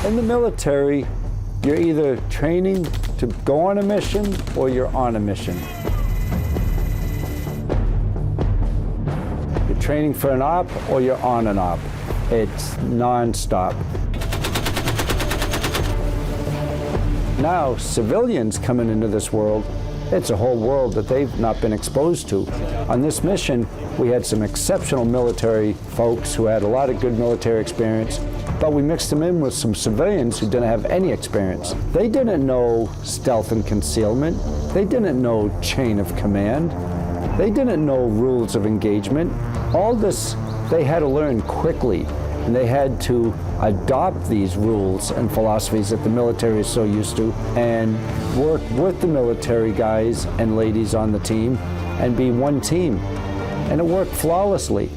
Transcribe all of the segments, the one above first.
In the military, you're either training to go on a mission or you're on a mission. You're training for an op or you're on an op. It's non-stop. Now, civilians coming into this world, it's a whole world that they've not been exposed to. On this mission, we had some exceptional military folks who had a lot of good military experience, but we mixed them in with some civilians who didn't have any experience. They didn't know stealth and concealment. They didn't know chain of command. They didn't know rules of engagement. All this they had to learn quickly, and they had to adopt these rules and philosophies that the military is so used to and work with the military guys and ladies on the team and be one team. And it worked flawlessly.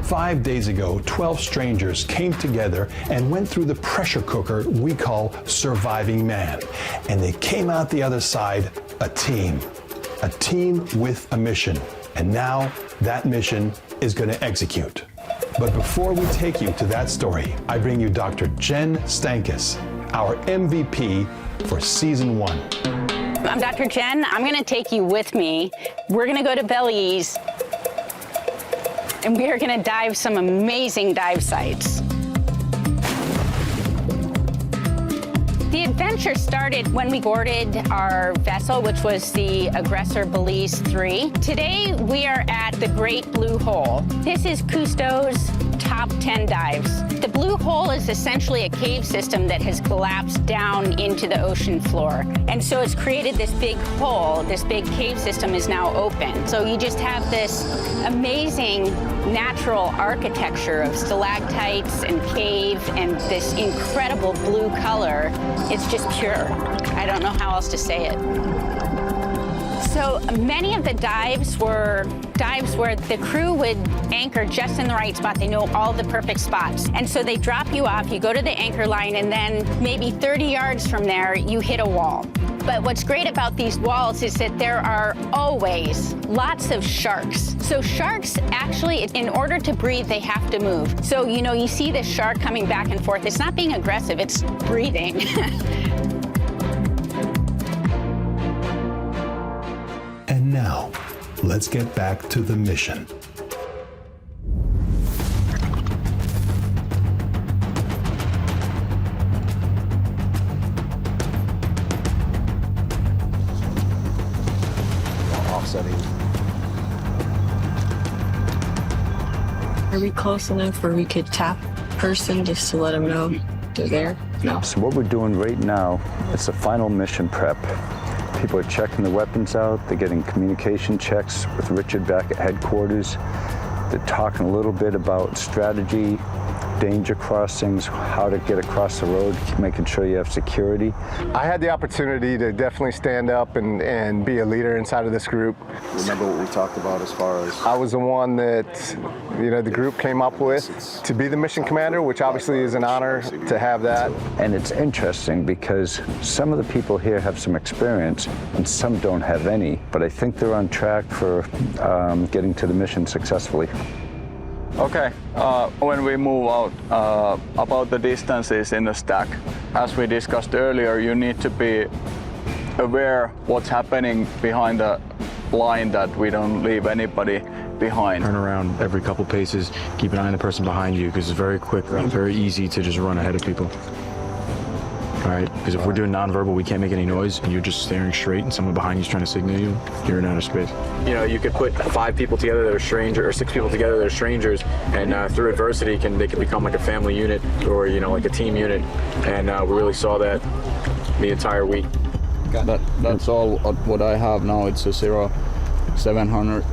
Five days ago, 12 strangers came together and went through the pressure cooker we call surviving man. And they came out the other side a team with a mission. And now that mission is going to execute. But before we take you to that story, I bring you Dr. Jen Stankus, our MVP for season 1. I'm Dr. Jen. I'm going to take you with me. We're going to go to Belize, and we are going to dive some amazing dive sites. The adventure started when we boarded our vessel, which was the Aggressor Belize 3. Today, we are at the Great Blue Hole. This is Cousteau's top 10 dives. The Blue Hole is essentially a cave system that has collapsed down into the ocean floor. And so it's created this big hole. This big cave system is now open. So you just have this amazing natural architecture of stalactites and cave and this incredible blue color. It's just pure. I don't know how else to say it. So many of the dives were dives where the crew would anchor just in the right spot. They know all the perfect spots. And so they drop you off, you go to the anchor line, and then maybe 30 yards from there, you hit a wall. But what's great about these walls is that there are always lots of sharks. So sharks actually, in order to breathe, they have to move. So, you know, you see this shark coming back and forth. It's not being aggressive, it's breathing. And now, let's get back to the mission. Offsetting. Are we close enough where we could tap person just to let them know they're there? No. So what we're doing right now, it's a final mission prep. People are checking the weapons out. They're getting communication checks with Richard back at headquarters. They're talking a little bit about strategy, danger crossings, how to get across the road, making sure you have security. I had the opportunity to definitely stand up and be a leader inside of this group. Remember what we talked about as far as... I was the one that, you know, the group came up with to be the mission commander, which obviously is an honor to have that. And it's interesting because some of the people here have some experience and some don't have any, but I think they're on track for getting to the mission successfully. Okay, when we move out, about the distances in the stack, as we discussed earlier, you need to be aware what's happening behind the line, that we don't leave anybody behind. Turn around every couple paces, keep an eye on the person behind you, because it's very quick, very easy to just run ahead of people. All right, because if we're doing nonverbal, we can't make any noise, and you're just staring straight, and someone behind you is trying to signal you, you're in outer space. You know, you could put 5 people together that are strangers, or 6 people together that are strangers, and through adversity, they can become like a family unit, or, you know, like a team unit, and we really saw that the entire week. That's all what I have now. It's a 0700.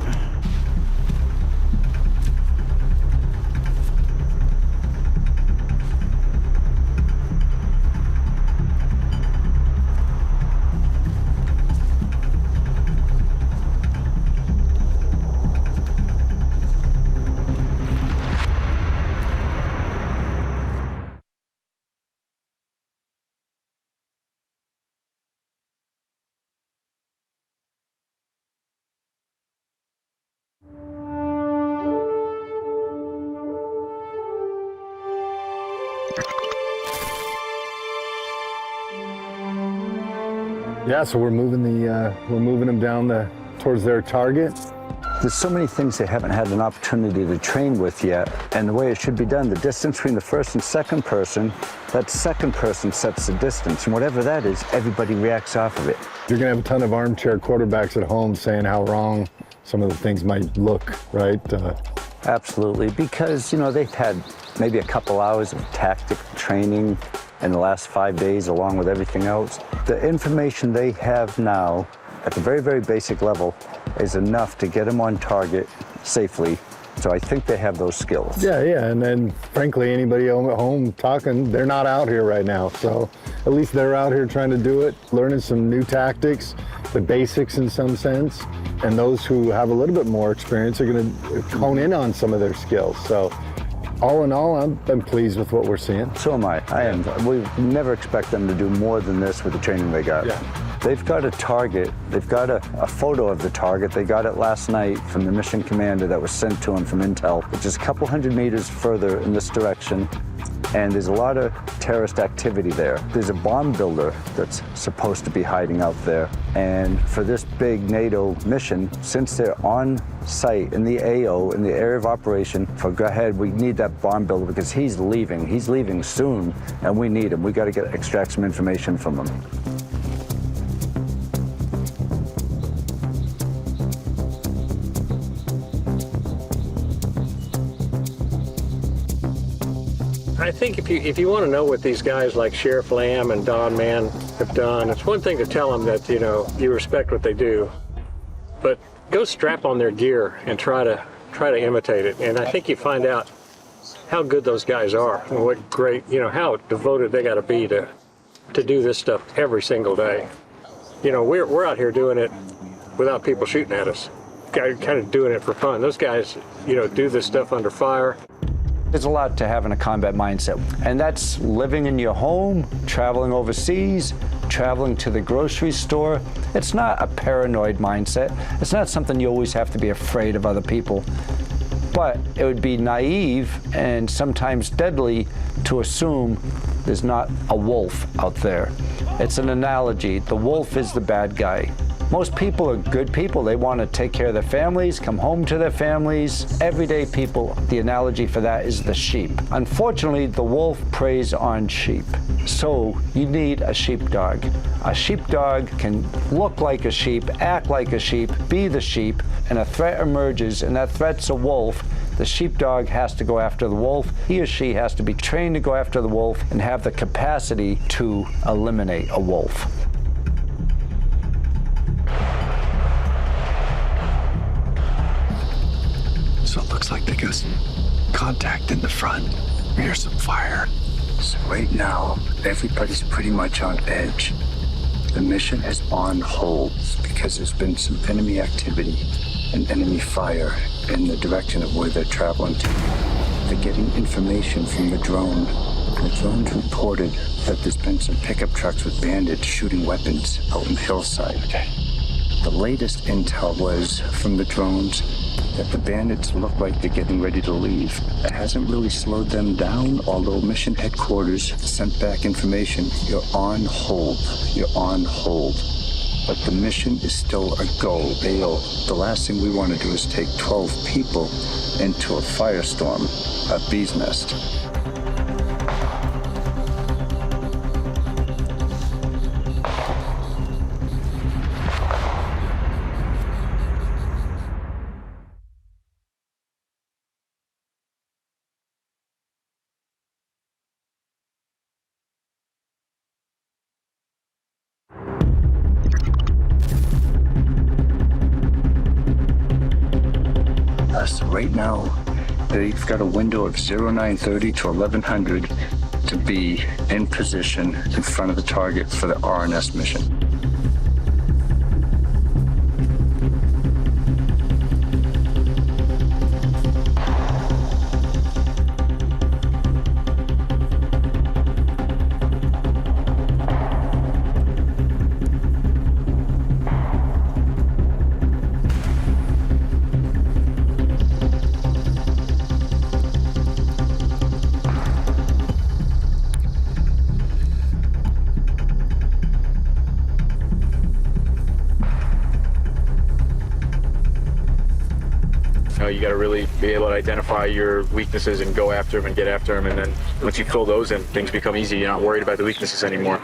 Yeah, so we're moving them down towards their target. There's so many things they haven't had an opportunity to train with yet, and the way it should be done, the distance between the first and second person, that second person sets the distance, and whatever that is, everybody reacts off of it. You're gonna have a ton of armchair quarterbacks at home saying how wrong some of the things might look, right? Absolutely, because, you know, they've had maybe a couple hours of tactic training in the last 5 days along with everything else. The information they have now at the very, very basic level is enough to get them on target safely. So I think they have those skills. Yeah, and then frankly, anybody at home talking, they're not out here right now. So at least they're out here trying to do it, learning some new tactics, the basics in some sense. And those who have a little bit more experience are gonna hone in on some of their skills. So all in all, I'm pleased with what we're seeing. So am I. I am. We never expect them to do more than this with the training they got. Yeah. They've got a target. They've got a photo of the target. They got it last night from the mission commander that was sent to them from Intel, which is a couple hundred meters further in this direction. And there's a lot of terrorist activity there. There's a bomb builder that's supposed to be hiding out there. And for this big NATO mission, since they're on site in the AO, in the area of operation, go ahead, we need that bomb builder because he's leaving. He's leaving soon, and we need him. We got to extract some information from him. I think if you want to know what these guys like Sheriff Lamb and Don Mann have done, it's one thing to tell them that, you know, you respect what they do, but go strap on their gear and try to imitate it. And I think you find out how good those guys are and what great, you know, how devoted they got to be to do this stuff every single day. You know, we're out here doing it without people shooting at us, kind of doing it for fun. Those guys, you know, do this stuff under fire. There's a lot to having a combat mindset, and that's living in your home, traveling overseas, traveling to the grocery store. It's not a paranoid mindset. It's not something you always have to be afraid of other people. But it would be naive and sometimes deadly to assume there's not a wolf out there. It's an analogy. The wolf is the bad guy. Most people are good people. They want to take care of their families, come home to their families. Everyday people, the analogy for that is the sheep. Unfortunately, the wolf preys on sheep. So you need a sheepdog. A sheepdog can look like a sheep, act like a sheep, be the sheep, and a threat emerges, and that threat's a wolf. The sheepdog has to go after the wolf. He or she has to be trained to go after the wolf and have the capacity to eliminate a wolf. So it looks like they got some contact in the front. We hear some fire. So right now, everybody's pretty much on edge. The mission is on hold because there's been some enemy activity and enemy fire in the direction of where they're traveling to. They're getting information from the drone. The drone's reported that there's been some pickup trucks with bandits shooting weapons out in the hillside. The latest intel was from the drones that the bandits look like they're getting ready to leave. It hasn't really slowed them down, although mission headquarters sent back information. You're on hold. You're on hold. But the mission is still a go. The last thing we want to do is take 12 people into a firestorm, a bee's nest. So right now, they've got a window of 0930 to 1100 to be in position in front of the target for the RNS mission. you got to really be able to identify your weaknesses and go after them and get after them. And then once you fill those in, things become easy. You're not worried about the weaknesses anymore.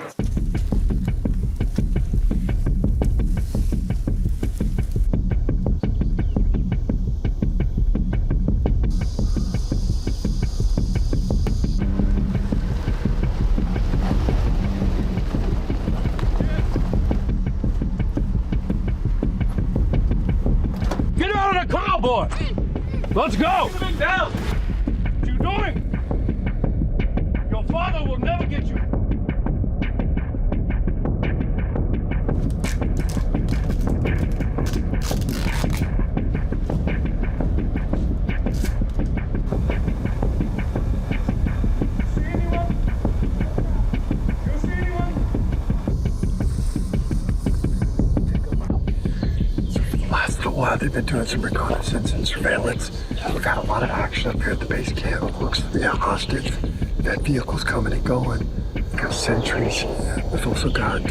Get out of the car, boy! Let's go! Down! What you doing? Your father will never get you. See anyone? You see anyone? For the last little while, they've been doing some reconnaissance and surveillance. We've had a lot of action up here at the base camp. Looks to be a hostage. We've had vehicles coming and going. We've got sentries. We've also got,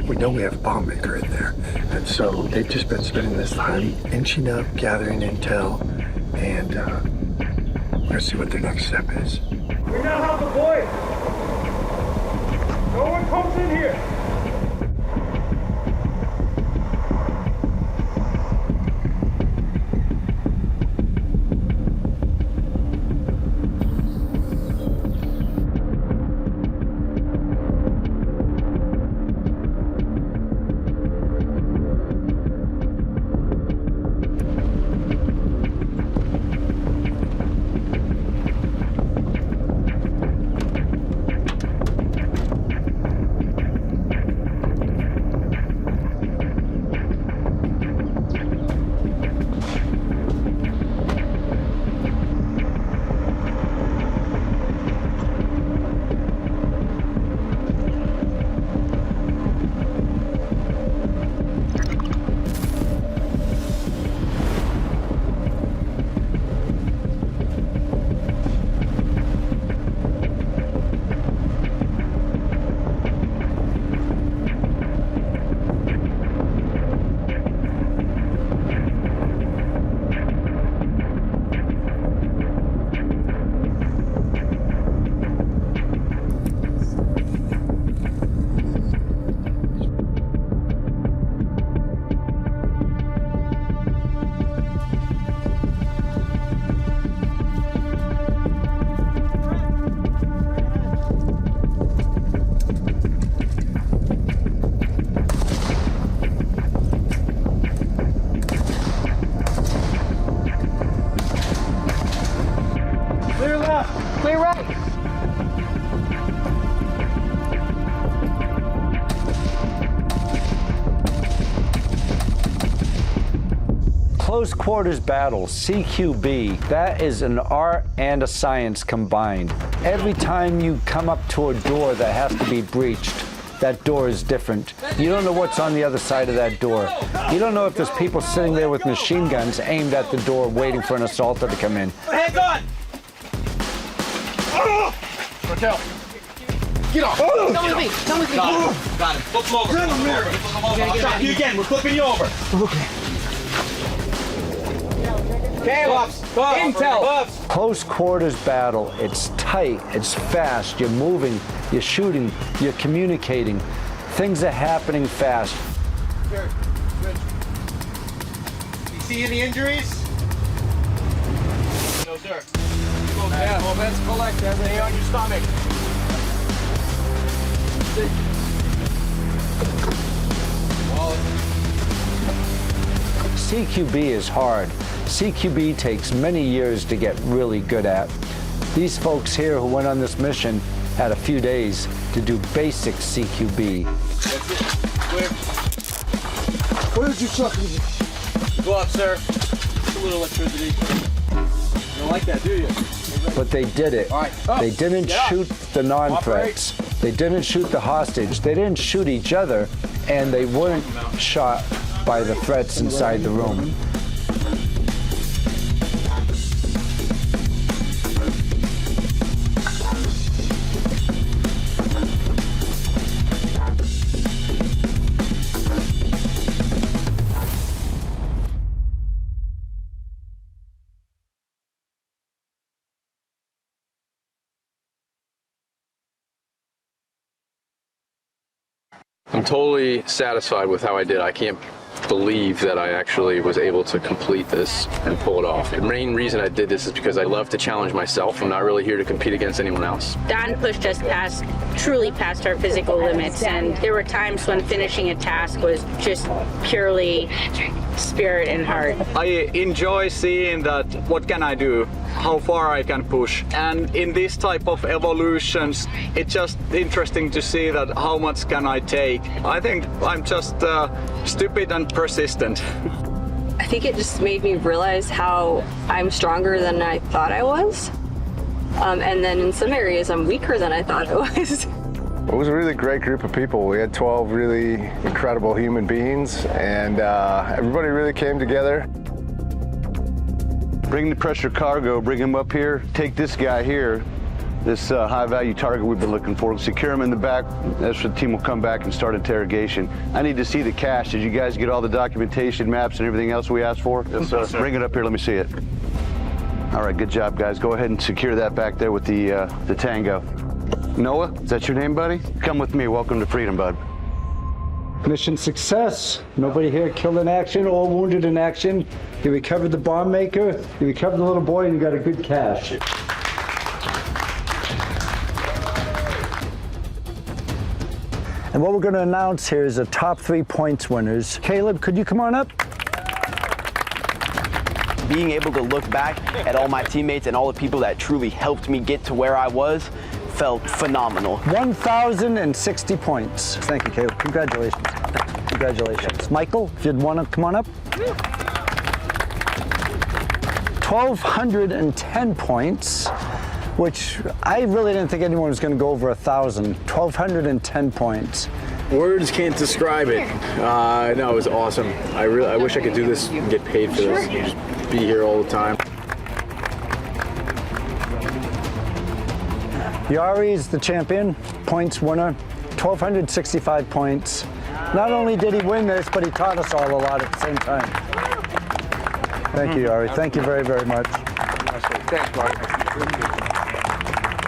we know we have a bomb maker in there. And so they've just been spending this time inching up, gathering intel, and we're gonna see what their next step is. We now have the boy. No one comes in here. Clear left, clear right. Close quarters battle, CQB, that is an art and a science combined. Every time you come up to a door that has to be breached, that door is different. You don't know what's on the other side of that door. You don't know if there's people sitting there with machine guns aimed at the door waiting for an assaulter to come in. Hands on! Raquel, get off! Come with me. Come with me. Got him. Flip him over. Flip him over. I'll shot you again. We're flipping you over. Okay. Buffs. Intel. Buffs. Close quarters battle, it's tight, it's fast, you're moving, you're shooting, you're communicating. Things are happening fast. Sir, good. You see any injuries? No, sir. Yeah, well, let's collect everything. Stay on your stomach. CQB is hard. CQB takes many years to get really good at. These folks here who went on this mission had a few days to do basic CQB. That's it. Clear. where did you chuck me? Go up, sir. Just a little electricity. You don't like that, do you? But they did it. All right. Up. They didn't Get up. shoot the non-threats. They didn't shoot the hostage. They didn't shoot each other, and they weren't shot by the threats inside the room. I'm totally satisfied with how I did. I can't believe that I actually was able to complete this and pull it off. The main reason I did this is because I love to challenge myself. I'm not really here to compete against anyone else. Don pushed us truly past our physical limits, and there were times when finishing a task was just purely spirit and heart. I enjoy seeing that what can I do, how far I can push, and in this type of evolutions it's just interesting to see that how much can I take. I think I'm just stupid and persistent. I think it just made me realize how I'm stronger than I thought I was. And then in some areas I'm weaker than I thought I was. It was a really great group of people. We had 12 really incredible human beings, and everybody really came together. Bring the pressure cargo, bring him up here, take this guy here, this high-value target we've been looking for, secure him in the back. That's where the team will come back and start interrogation. I need to see the cache. Did you guys get all the documentation, maps, and everything else we asked for? Yes, sir. Bring it up here, let me see it. All right, good job, guys. Go ahead and secure that back there with the Tango. Noah, is that your name, buddy? Come with me. Welcome to freedom, bud. Mission success. Nobody here killed in action or wounded in action. You recovered the bomb maker, you recovered the little boy, and you got a good cache. And what we're going to announce here is the top 3 points winners. Caleb, could you come on up? Being able to look back at all my teammates and all the people that truly helped me get to where I was felt phenomenal. 1,060 points. Thank you, Caleb. Congratulations. Congratulations. Michael, if you'd want to come on up. 1,210 points, which I really didn't think anyone was going to go over 1,000. 1,210 points. Words can't describe it. No, it was awesome. I wish I could do this and get paid for this. Just be here all the time. Yari is the champion, points winner, 1,265 points. Not only did he win this, but he taught us all a lot at the same time. Thank you, Yari. Thank you very, very much. Thanks, Mark.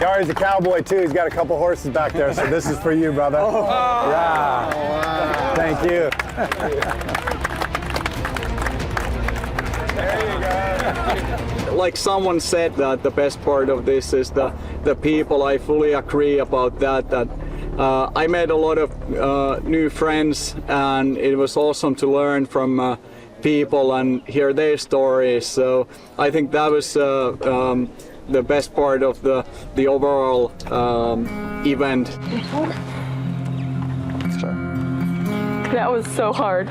Yari's a cowboy, too. He's got a couple horses back there, so this is for you, brother. Oh. Yeah. Wow. Thank you. There you go. Like someone said, that the best part of this is the people. I fully agree about that. I made a lot of new friends, and it was awesome to learn from people and hear their stories. So I think that was the best part of the overall event. That was so hard.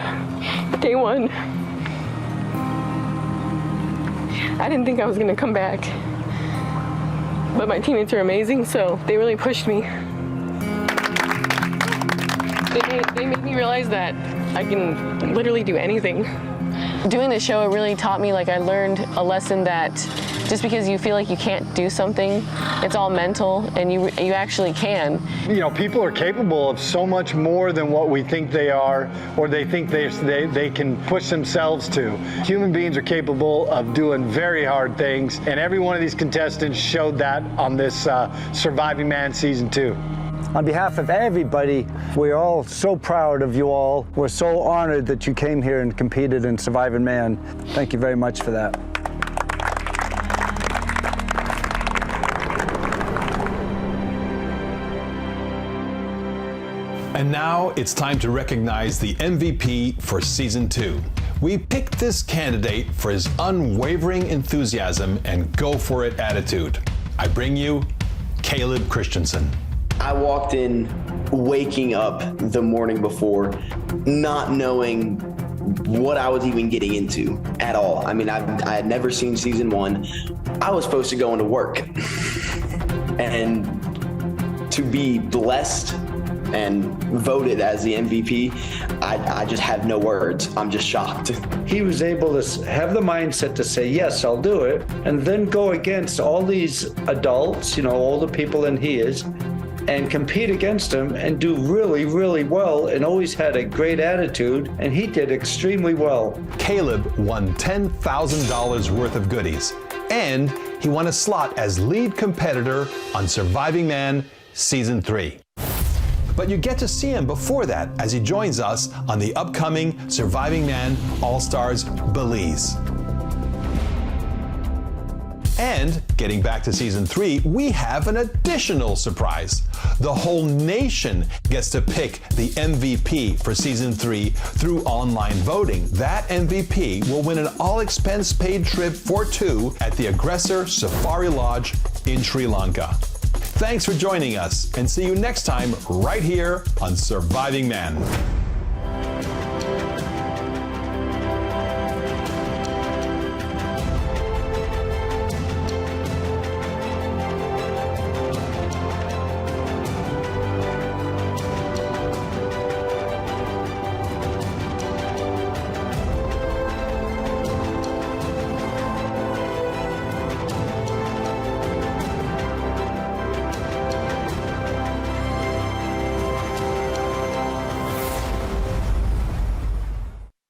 Day one. I didn't think I was gonna come back. But my teammates are amazing, so they really pushed me. They made me realize that I can literally do anything. Doing the show, it really taught me, I learned a lesson that just because you feel like you can't do something, it's all mental, and you actually can. You know, people are capable of so much more than what we think they are, or they think they can push themselves to. Human beings are capable of doing very hard things, and every one of these contestants showed that on this Surviving Man Season 2. On behalf of everybody, we're all so proud of you all. We're so honored that you came here and competed in Surviving Man. Thank you very much for that. And now it's time to recognize the MVP for Season 2. We picked this candidate for his unwavering enthusiasm and go-for-it attitude. I bring you Caleb Christensen. I walked in waking up the morning before, not knowing what I was even getting into at all. I mean, I had never seen Season 1. I was supposed to go into work. And to be blessed and voted as the MVP, I just have no words. I'm just shocked. He was able to have the mindset to say, yes, I'll do it, and then go against all these adults, all the people than he is, and compete against him and do really, really well, and always had a great attitude, and he did extremely well. Caleb won $10,000 worth of goodies, and he won a slot as lead competitor on Surviving Man Season 3. but you get to see him before that as he joins us on the upcoming Surviving Man All-Stars Belize. And getting back to season 3, we have an additional surprise. The whole nation gets to pick the MVP for season 3 through online voting. That MVP will win an all-expense paid trip for 2 at the Aggressor Safari Lodge in Sri Lanka. Thanks for joining us, and see you next time right here on Surviving Man.